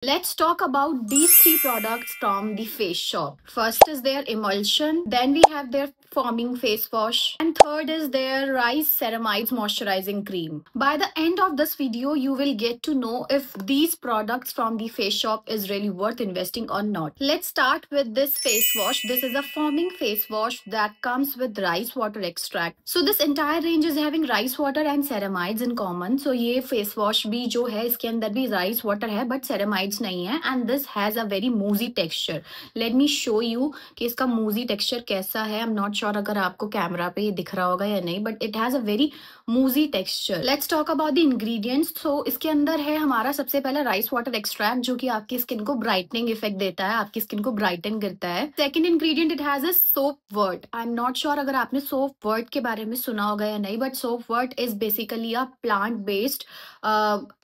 Let's talk about these three products from the Face Shop. First is their emulsion, then we have their foaming face wash, and third is their rice ceramides moisturizing cream. By the end of this video, you will get to know if these products from the Face Shop is really worth investing or not. Let's start with this face wash. This is a foaming face wash that comes with rice water extract. So this entire range is having rice water and ceramides in common. So ये face wash भी जो है इसके अंदर भी rice water है but ceramides नहीं है, and this has a very moussey texture. Let me show you कि इसका moussey texture कैसा है. I'm not sure अगर आपको कैमरा पे ये दिख रहा होगा या नहीं, but it has a very moussey texture. Let's talk about the ingredients. So इसके अंदर है हमारा सबसे पहला rice water extract जो कि आपकी स्किन को brightening effect देता है, आपकी स्किन को brighten करता है. Second ingredient, it has a soap wort. I'm not sure अगर आपने soap wort के बारे में सुना होगा या नहीं, but soap wort is basically a plant based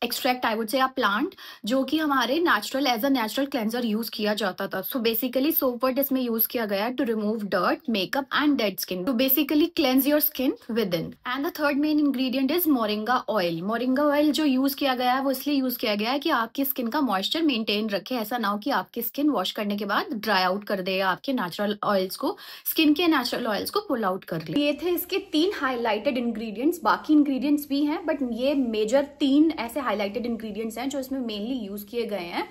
extract, I would say, a plant जो कि हमारे natural as a natural cleanser use किया जाता था. सो बेसिकली सोप वर्ट इसमें यूज किया गया to remove dirt, makeup and dead skin, to basically cleanse your skin with in. And the third main ingredient is moringa oil. Moringa oil जो use किया गया है वो इसलिए यूज किया गया है कि आपकी स्किन का मॉइस्चर मेंटेन रखे. ऐसा ना हो कि आपकी स्किन वॉश करने के बाद ड्राई आउट कर दे या आपके नेचुरल ऑयल्स को, स्किन के नेचुरल ऑयल्स को पुल आउट कर ले. ये थे इसके 3 हाईलाइटेड इंग्रेडिएंट्स. बाकी इंग्रेडिएंट्स भी हैं बट ये मेजर 3 ऐसे हाईलाइटेड इंग्रेडिएंट्स हैं जो इसमें मेनली यूज किए गए हैं.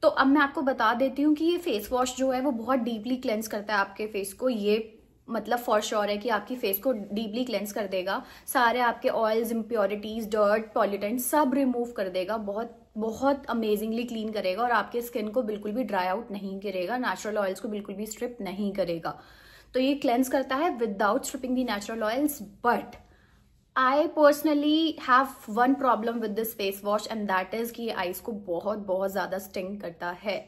तो अब मैं आपको बता देती हूँ कि ये फेस वॉश जो है वो बहुत डीपली क्लेंस करता है आपके फेस को. ये मतलब फॉर श्योर है कि आपकी फेस को डीपली क्लेंस कर देगा. सारे आपके ऑयल्स, इम्प्योरिटीज, डर्ट, पॉल्यूटेंट सब रिमूव कर देगा. बहुत बहुत अमेजिंगली क्लीन करेगा और आपके स्किन को बिल्कुल भी ड्राई आउट नहीं करेगा, नेचुरल ऑयल्स को बिल्कुल भी स्ट्रिप नहीं करेगा. तो ये क्लेंस करता है without stripping the natural oils. But I personally have one problem with this face wash and that is कि ये आईज को बहुत ज्यादा स्टिंग करता है.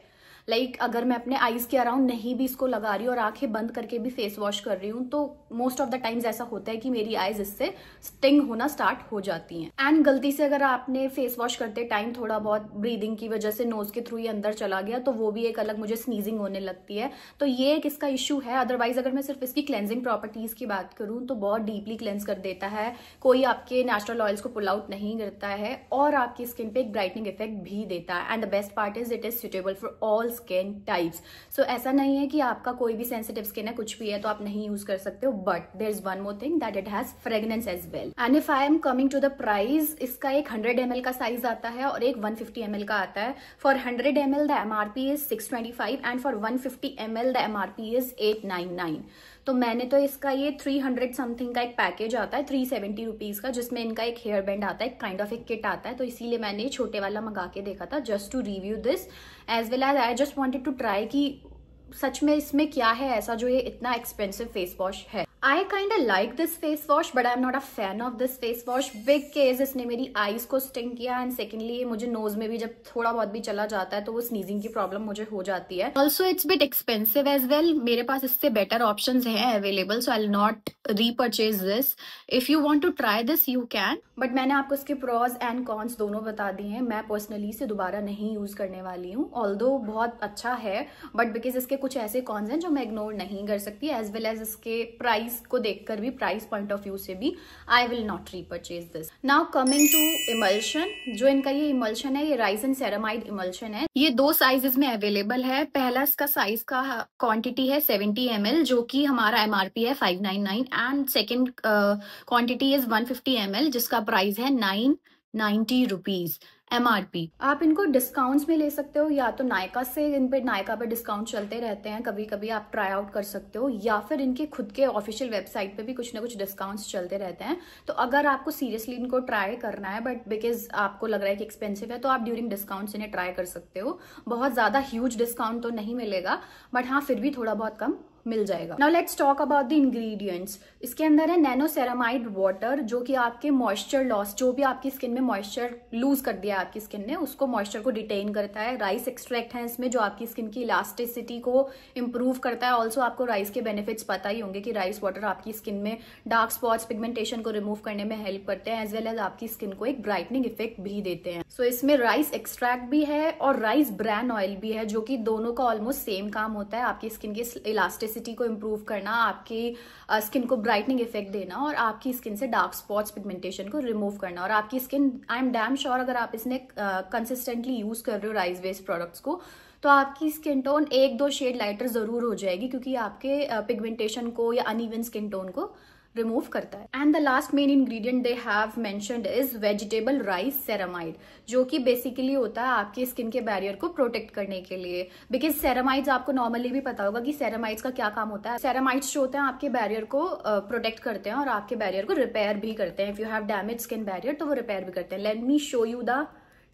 अगर मैं अपने आईज के अराउंड नहीं भी इसको लगा रही हूँ और आंखें बंद करके भी फेस वॉश कर रही हूँ तो मोस्ट ऑफ द टाइम्स ऐसा होता है कि मेरी आईज इससे स्टिंग होना स्टार्ट हो जाती हैं. एंड गलती से अगर आपने फेस वॉश करते टाइम थोड़ा बहुत ब्रीदिंग की वजह से नोज के थ्रू ही अंदर चला गया तो वो भी एक अलग मुझे स्नीजिंग होने लगती है. तो ये एक इसका इश्यू है. अदरवाइज अगर मैं सिर्फ इसकी क्लेंजिंग प्रॉपर्टीज की बात करूँ तो बहुत डीपली क्लेंस कर देता है, कोई आपके नेचुरल ऑयल्स को पुल आउट नहीं करता है और आपकी स्किन पे एक ब्राइटनिंग इफेक्ट भी देता है. And the best part is it is suitable for all skin types. So ऐसा नहीं है कि आपका कोई भी सेंसिटिव स्किन है, कुछ भी है तो आप नहीं यूज कर सकते हो. But there is one more thing that it has fragrance as well. And if I am coming to the price, इसका एक 100 ml का साइज आता है और एक 150 ml का आता है. For 100 ml the MRP is 625 and for 150 ml the MRP is 899. तो मैंने तो इसका ये 300 समथिंग का एक पैकेज आता है, 370 रुपीज का, जिसमें इनका एक हेयर बैंड आता है, काइंड ऑफ एक किट आता है. तो इसीलिए मैंने छोटे वाला मंगा के देखा था just to review this as well as I just wanted to try कि सच में इसमें क्या है ऐसा जो ये इतना एक्सपेंसिव फेस वॉश है. I kind of like this face wash but I'm not a fan of this face wash because इसने मेरी आईज को स्टिंग किया एंड सेकेंडली मुझे नोज में भी जब थोड़ा बहुत भी चला जाता है तो वो स्नीजिंग की प्रॉब्लम मुझे हो जाती है. Also it's bit expensive as well. मेरे पास इससे बेटर ऑप्शंस हैं available, so I will not repurchase this. If you want to try this you can, but मैंने आपको इसके प्रोज एंड कॉन्स दोनों बता दिए हैं. मैं पर्सनली इसे दोबारा नहीं यूज करने वाली हूँ, ऑल्दो बहुत अच्छा है बट बिकॉज इसके कुछ ऐसे कॉन्स हैं जो मैं इग्नोर नहीं कर सकती, एज वेल एज इसके प्राइस को देखकर भी, प्राइस पॉइंट ऑफ व्यू से भी I will not repurchase this. Now coming to emulsion, जो इनका ये इमल्शन है ये राइस एंड सेरामाइड इमल्शन है. ये 2 साइजेस में अवेलेबल है. पहला इसका साइज का क्वांटिटी है 70 ml जो कि हमारा MRP है 599 and second quantity is 150 ml जिसका प्राइस है 990 रुपीज MRP. आप इनको डिस्काउंट्स में ले सकते हो या तो नायका से, इन पे नायका पे डिस्काउंट चलते रहते हैं, कभी कभी आप ट्राई आउट कर सकते हो, या फिर इनके खुद के ऑफिशियल वेबसाइट पे भी कुछ ना कुछ डिस्काउंट्स चलते रहते हैं. तो अगर आपको सीरियसली इनको ट्राई करना है बट बिकॉज आपको लग रहा है कि एक्सपेंसिव है तो आप ड्यूरिंग डिस्काउंट्स इन्हें ट्राई कर सकते हो. बहुत ज्यादा ह्यूज डिस्काउंट तो नहीं मिलेगा बट हाँ फिर भी थोड़ा बहुत कम मिल जाएगा. Now let's talk about the ingredients. इसके अंदर है नैनो सेरामाइड वाटर जो कि आपके मॉइस्चर लॉस, जो भी आपकी स्किन में मॉइस्चर लूज कर दिया आपकी स्किन ने उसको मॉइस्चर को डिटेन करता है. राइस एक्सट्रैक्ट है इसमें जो आपकी स्किन की इलास्टिसिटी को इंप्रूव करता है. ऑल्सो आपको राइस के बेनिफिट्स पता ही होंगे कि राइस वाटर आपकी स्किन में डार्क स्पॉट्स, पिगमेंटेशन को रिमूव करने में हेल्प करते हैं एज वेल एज आपकी स्किन को एक ब्राइटनिंग इफेक्ट भी देते हैं. सो इसमें राइस एक्सट्रैक्ट भी है और राइस ब्रान ऑयल भी है जो कि दोनों का ऑलमोस्ट सेम काम होता है आपकी स्किन की इलास्टिसिटी इलास्टिसिटी को इम्प्रूव करना, आपकी स्किन को ब्राइटनिंग इफेक्ट देना और आपकी स्किन से डार्क स्पॉट्स पिगमेंटेशन को रिमूव करना। और आपकी skin, I am damn sure, अगर आप इसने कंसिस्टेंटली यूज कर रहे हो राइस बेस्ड प्रोडक्ट्स को, तो आपकी स्किन टोन 1-2 शेड लाइटर जरूर हो जाएगी, क्योंकि आपके पिगमेंटेशन को या अनइवन स्किन टोन को रिमूव करता है। And the last main ingredient they have mentioned is vegetable rice ceramide, जो कि बेसिकली होता है आपकी स्किन के बैरियर को प्रोटेक्ट करने के लिए। बिकॉज सेरामाइड्स, आपको नॉर्मली भी पता होगा कि सेरामाइड्स का क्या काम होता है। सेरामाइड्स जो होते हैं आपके बैरियर को प्रोटेक्ट करते हैं और आपके बैरियर को रिपेयर भी करते हैं। If you have damage skin barrier तो वो रिपेयर भी करते हैं। Let me show you the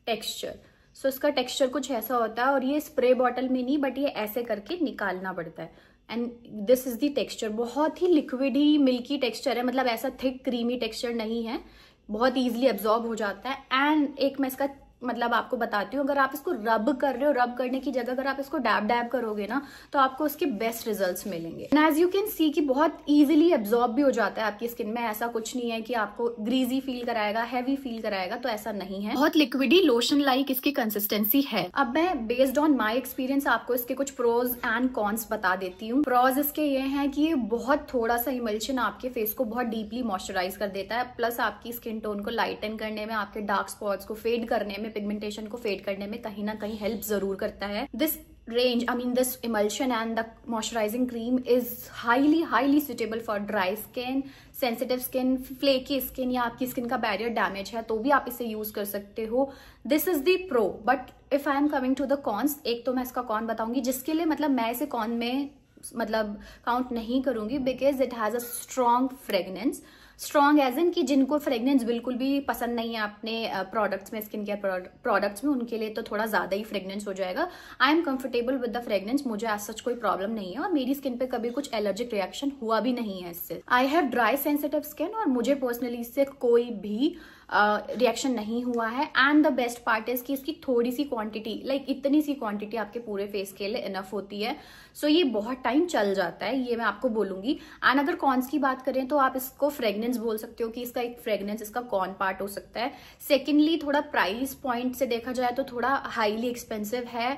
texture. So इसका टेक्सचर कुछ ऐसा होता है, और ये स्प्रे बॉटल में नहीं, बट ये ऐसे करके निकालना पड़ता है। And this is the texture. बहुत ही लिक्विडी मिल्की टेक्सचर है, मतलब ऐसा थिक क्रीमी टेक्सचर नहीं है, बहुत इजीली एब्जॉर्ब हो जाता है। एंड एक मैं इसका मतलब आपको बताती हूँ, अगर आप इसको रब कर रहे हो, रब करने की जगह अगर आप इसको डैब डैब करोगे ना, तो आपको उसके बेस्ट रिजल्ट्स मिलेंगे। And as you can see कि बहुत इजीली एब्जॉर्ब भी हो जाता है आपकी स्किन में। ऐसा कुछ नहीं है कि आपको ग्रीजी फील कराएगा, हैवी फील कराएगा, तो ऐसा नहीं है। बहुत लिक्विडी लोशन लाइक इसकी कंसिस्टेंसी है। अब मैं बेस्ड ऑन माई एक्सपीरियंस आपको इसके कुछ प्रोज एंड कॉन्स बता देती हूँ। प्रोज इसके ये हैं कि ये बहुत थोड़ा सा इमल्शन आपके फेस को बहुत डीपली मॉइस्चराइज कर देता है, प्लस आपकी स्किन टोन को लाइटन करने में, आपके डार्क स्पॉट्स को फेड करने में, पिगमेंटेशन को फेड करने में कहीं ना कहीं हेल्प जरूर करता है। This range, I mean this emulsion and the moisturizing cream is highly suitable for dry skin, sensitive skin, flaky skin, या आपकी स्किन का बैरियर डैमेज है तो भी आप इसे यूज कर सकते हो। This is the pro. But if I am coming to the cons, एक तो मैं इसका कॉन बताऊंगी जिसके लिए मतलब मैं इसे कॉन में मतलब काउंट नहीं करूंगी, because it has a strong fragrance. Strong as in कि जिनको फ्रेगनेंस बिल्कुल भी पसंद नहीं है अपने प्रोडक्ट्स में, स्किन केयर प्रोडक्ट्स में, उनके लिए तो थोड़ा ज्यादा ही फ्रेगनेंस हो जाएगा। I am comfortable with the fragrance, मुझे आज सच कोई प्रॉब्लम नहीं है और मेरी स्किन पे कभी कुछ एलर्जिक रिएक्शन हुआ भी नहीं है इससे। I have dry sensitive skin और मुझे पर्सनली इससे कोई भी रिएक्शन नहीं हुआ है। And the best part is कि इसकी थोड़ी सी क्वांटिटी, लाइक इतनी सी क्वांटिटी आपके पूरे फेस के लिए इनफ होती है। सो ये बहुत टाइम चल जाता है, ये मैं आपको बोलूंगी। एंड अगर कॉन्स की बात करें तो आप इसको फ्रेगनेंस बोल सकते हो कि इसका एक फ्रेगनेंस इसका कॉन पार्ट हो सकता है। सेकेंडली, थोड़ा प्राइस पॉइंट से देखा जाए तो थोड़ा हाईली एक्सपेंसिव है।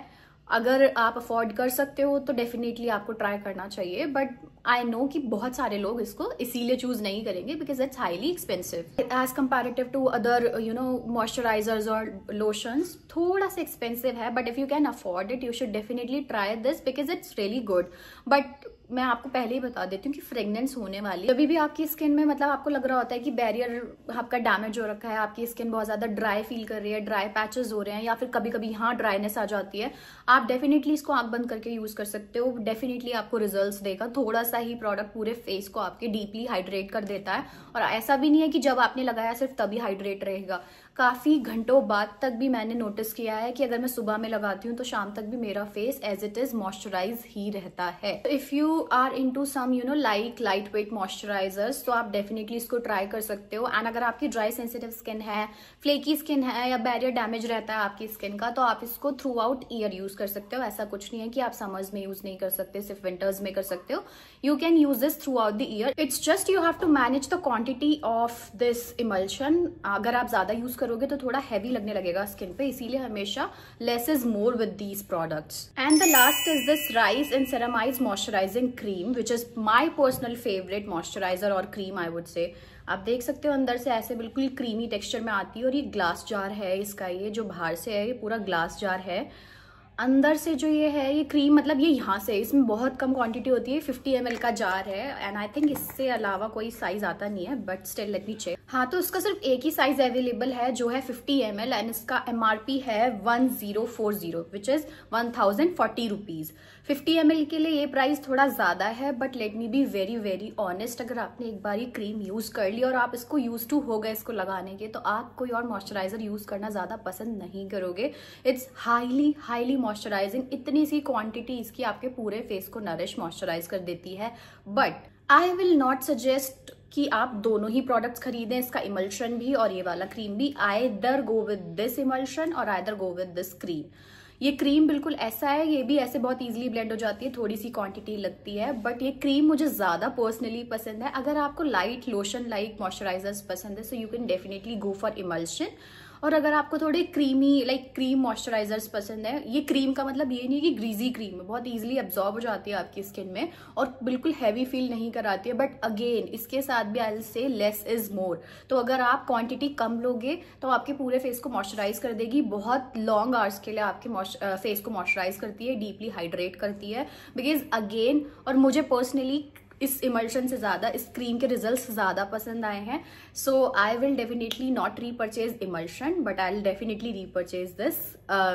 अगर आप अफोर्ड कर सकते हो तो डेफिनेटली आपको ट्राई करना चाहिए, बट आई नो कि बहुत सारे लोग इसको इसीलिए चूज नहीं करेंगे because it's highly expensive as comparative to other moisturizers और लोशंस। थोड़ा सा एक्सपेंसिव है, but if you can afford it you should definitely try this because it's really good. But मैं आपको पहले ही बता देती हूँ कि फ्रेगनेंस होने वाली है। भी आपकी स्किन में मतलब आपको लग रहा होता है कि बैरियर आपका डैमेज हो रखा है, आपकी स्किन बहुत ज्यादा ड्राई फील कर रही है, ड्राई पैचेस हो रहे हैं, या फिर कभी कभी यहाँ ड्राइनेस आ जाती है, आप डेफिनेटली इसको आंख बंद करके यूज कर सकते हो। डेफिनेटली आपको रिजल्ट्स देगा। थोड़ा सा ही प्रोडक्ट पूरे फेस को आपके डीपली हाइड्रेट कर देता है, और ऐसा भी नहीं है कि जब आपने लगाया सिर्फ तभी हाइड्रेट रहेगा। काफी घंटों बाद तक भी मैंने नोटिस किया है कि अगर मैं सुबह में लगाती हूँ तो शाम तक भी मेरा face as it is moisturise ही रहता है। If you are into some like light weight moisturisers तो आप डेफिनेटली इसको ट्राई कर सकते हो। एंड अगर आपकी ड्राई सेंसिटिव स्किन है, फ्लेकी स्किन है, या बैरियर डैमेज रहता है आपकी स्किन का, तो आप इसको थ्रू आउट ईयर यूज कर सकते हो। ऐसा कुछ नहीं है कि आप समर्स में यूज नहीं कर सकते, सिर्फ विंटर्स में कर सकते हो। You can use this throughout the year. It's just you have to manage the quantity of this emulsion. अगर आप ज्यादा यूज करोगे तो थोड़ा हैवी लगने लगेगा स्किन पे, इसीलिए हमेशा less is more with these products. And the last is this rice and ceramides moisturising cream which is my personal favourite moisturiser और क्रीम आई वुड से। आप देख सकते हो अंदर से ऐसे बिल्कुल क्रीमी टेक्सचर में आती है, और ये ग्लास जार है इसका। ये जो बाहर से है ये पूरा ग्लास जार है। अंदर से जो ये है ये क्रीम, मतलब ये यहाँ से, इसमें बहुत कम क्वांटिटी होती है, 50 ml का जार है। एंड आई थिंक इससे अलावा कोई साइज आता नहीं है, but still let me check. हाँ, तो इसका सिर्फ एक ही साइज अवेलेबल है जो है 50 ml, एंड इसका MRP है 1040 विच इज 1040 रुपीज। 50 ml के लिए ये प्राइस थोड़ा ज्यादा है, but let me be very very honest, अगर आपने एक बार ये क्रीम यूज कर ली और आप इसको यूज टू हो गए इसको लगाने के, तो आप कोई और मॉइस्चराइजर यूज करना ज्यादा पसंद नहीं करोगे। It's highly moisturising. इतनी सी क्वांटिटी इसकी आपके पूरे फेस को नरिश मॉइस्चराइज कर देती है। But I will not suggest कि आप दोनों ही प्रोडक्ट्स खरीदें, इसका इमल्शन भी और ये वाला क्रीम भी। Either go with this emulsion और either go with this cream. ये क्रीम बिल्कुल ऐसा है, ये भी ऐसे बहुत इजीली ब्लेंड हो जाती है, थोड़ी सी क्वांटिटी लगती है, बट ये क्रीम मुझे ज्यादा पर्सनली पसंद है। अगर आपको लाइट लोशन लाइक मॉइस्चराइजर्स पसंद है, so you can definitely go for emulsion. और अगर आपको थोड़े क्रीमी लाइक क्रीम मॉइस्चराइजर्स पसंद है, ये क्रीम का मतलब ये नहीं कि ग्रीजी क्रीम है, बहुत ईजिली एब्जॉर्ब हो जाती है आपकी स्किन में और बिल्कुल हैवी फील नहीं कराती है। बट अगेन इसके साथ भी I will say less is more. तो अगर आप क्वांटिटी कम लोगे तो आपके पूरे फेस को मॉइस्चराइज कर देगी, बहुत लॉन्ग आवर्स के लिए आपके फेस को मॉइस्चराइज करती है, डीपली हाइड्रेट करती है। बिकॉज अगेन, और मुझे पर्सनली इस इमल्शन से ज़्यादा इस क्रीम के रिजल्ट्स ज़्यादा पसंद आए हैं। So I will definitely not repurchase emulsion, but I will definitely repurchase this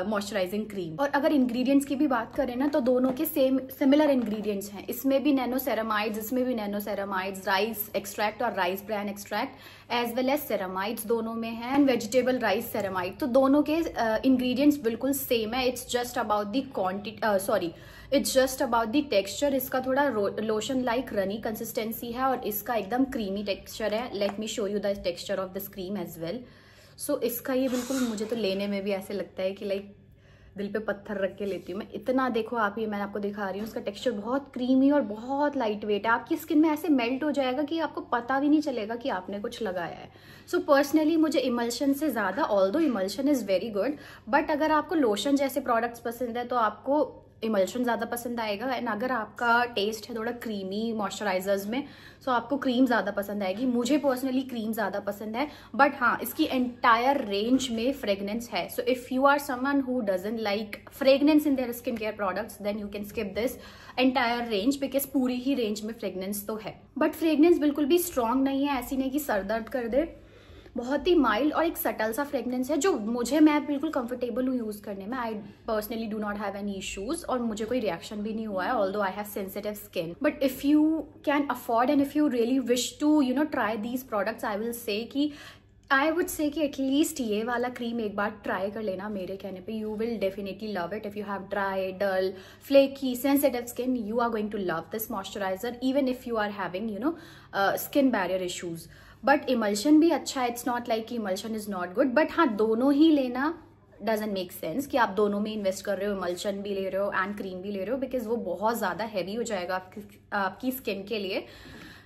moisturising cream. और अगर इंग्रेडिएंट्स की भी बात करें ना, तो दोनों के सिमिलर इंग्रेडिएंट्स हैं। इसमें भी नैनोसेरामाइड्स, इसमें भी नैनोसेरामाइड्स, राइस एक्सट्रैक्ट और rice bran extract as well as ceramides दोनों में है, एंड वेजिटेबल राइस सेरामाइड। तो दोनों के इंग्रेडिएंट्स बिल्कुल सेम है। It's just about the quantity, it's just about the texture. इसका थोड़ा लोशन लाइक रनी कंसिस्टेंसी है और इसका एकदम क्रीमी टेक्सचर है। Let me show you the texture of this cream as well. So इसका ये बिल्कुल, मुझे तो लेने में भी ऐसे लगता है कि लाइक दिल पे पत्थर रख के लेती हूँ मैं इतना। देखो आप, ये मैं आपको दिखा रही हूँ, इसका टेक्सचर बहुत क्रीमी और बहुत लाइट वेट है। आपकी स्किन में ऐसे मेल्ट हो जाएगा कि आपको पता भी नहीं चलेगा कि आपने कुछ लगाया है। सो पर्सनली मुझे इमल्शन से ज़्यादा, although emulsion is very good, but अगर आपको लोशन जैसे प्रोडक्ट्स पसंद है तो आपको इमल्शन ज़्यादा पसंद आएगा। एंड अगर आपका टेस्ट है थोड़ा क्रीमी मॉइस्चराइजर्स में, सो आपको क्रीम ज़्यादा पसंद आएगी। मुझे पर्सनली क्रीम ज़्यादा पसंद है, बट हाँ, इसकी एंटायर रेंज में फ्रेगनेंस है। So if you are someone who doesn't like fragrance in their skin care products, then you can skip this entire range, because पूरी ही रेंज में फ्रेगनेंस तो है। बट फ्रेगनेंस बिल्कुल भी स्ट्रॉन्ग नहीं है, ऐसी नहीं कि सर दर्द कर दे। बहुत ही माइल्ड और एक सटल सा फ्रेगनेंस है, जो मैं बिल्कुल कंफर्टेबल हूँ यूज़ करने में। I personally do not have any issues और मुझे कोई रिएक्शन भी नहीं हुआ है, although I have sensitive skin. But if you can afford and if you really wish to try these products, I would say कि एटलीस्ट ये वाला क्रीम एक बार ट्राई कर लेना मेरे कहने पे। You will definitely love it. If you have dry, dull, flaky, sensitive skin, you are going to love this moisturizer even if you are having skin barrier issues. But emulsion भी अच्छा है, it's not like emulsion is not good, but हाँ, दोनों ही लेना doesn't make sense कि आप दोनों में इन्वेस्ट कर रहे हो, इमल्शन भी ले रहे हो एंड क्रीम भी ले रहे हो, बिकॉज वो बहुत ज़्यादा हैवी हो जाएगा आपकी स्किन के लिए।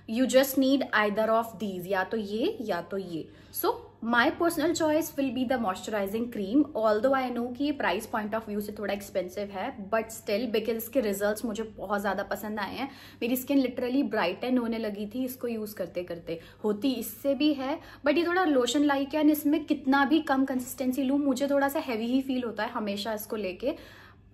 You just need either of these, या तो ये या तो ये। So my personal choice will be the moisturising cream, although I know कि ये प्राइस पॉइंट ऑफ व्यू से थोड़ा एक्सपेंसिव है, बट स्टिल बिकॉज इसके रिजल्ट्स मुझे बहुत ज़्यादा पसंद आए हैं। मेरी स्किन लिटरली ब्राइटन होने लगी थी इसको यूज़ करते करते। होती इससे भी है, बट ये थोड़ा लोशन लाइक है, इसमें कितना भी कम कंसिस्टेंसी लूँ मुझे थोड़ा सा हैवी ही फील होता है हमेशा इसको लेके।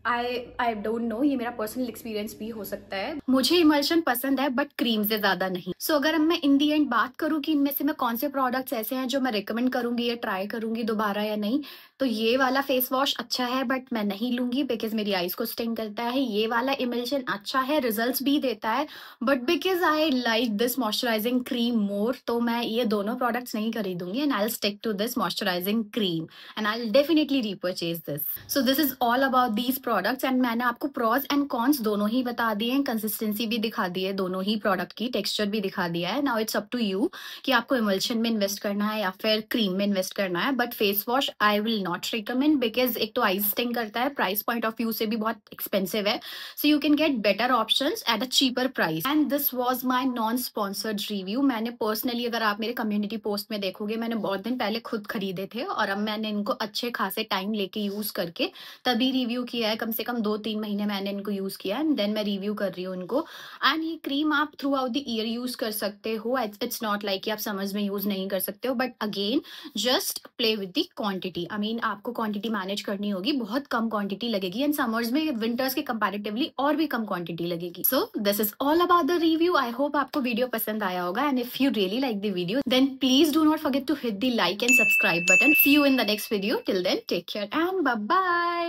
आई डोंट नो, ये मेरा पर्सनल एक्सपीरियंस भी हो सकता है। मुझे इमल्शन पसंद है बट क्रीम से ज्यादा नहीं। सो अगर अब मैं इन दी एंड बात करूँ कि इनमें से मैं कौन से प्रोडक्ट्स ऐसे हैं जो मैं रिकमेंड करूंगी या ट्राई करूंगी दोबारा या नहीं, तो ये वाला फेस वॉश अच्छा है बट मैं नहीं लूंगी बिकॉज मेरी आईज को स्टिंग करता है। ये वाला इमल्शन अच्छा है, रिजल्ट्स भी देता है, but because I like this moisturising cream more, तो मैं ये दोनों प्रोडक्ट्स नहीं खरीदूंगी and I will stick to this moisturising cream and I will definitely repurchase this. So this is all about these products and मैंने आपको pros and cons दोनों ही बता दिए हैं, कंसिस्टेंसी भी दिखा दी है दोनों ही प्रोडक्ट की, टेक्सचर भी दिखा दिया है। Now it's up to you कि आपको इमल्शन में इन्वेस्ट करना है या फिर क्रीम में इन्वेस्ट करना है। But face wash I will not recommend because एक तो आईज स्टिंग करता है, प्राइस पॉइंट ऑफ व्यू से भी बहुत एक्सपेंसिव है। So you can get better options at a cheaper price. And this was my non sponsored review. मैंने personally, अगर आप मेरे कम्युनिटी पोस्ट में देखोगे, मैंने बहुत दिन पहले खुद खरीदे थे और अब मैंने इनको अच्छे खासे टाइम लेके यूज करके तभी रिव्यू किया है। कम से कम 2-3 महीने मैंने इनको यूज किया एंड देन मैं रिव्यू कर रही हूँ इनको। एंड ये क्रीम आप through out the year use कर सकते हो, इट्स नॉट लाइक कि आप समर्स में यूज नहीं कर सकते हो, but again just play with the quantity. I mean आपको क्वांटिटी मैनेज करनी होगी, बहुत कम क्वांटिटी लगेगी एंड समर्स में विंटर्स के कंपैरेटिवली और भी कम क्वांटिटी लगेगी। So this is all about the review. I hope आपको वीडियो पसंद आया होगा and if you really like the video then please do not forget to hit the like and subscribe button. See you in the next video. Till then take care and bye bye.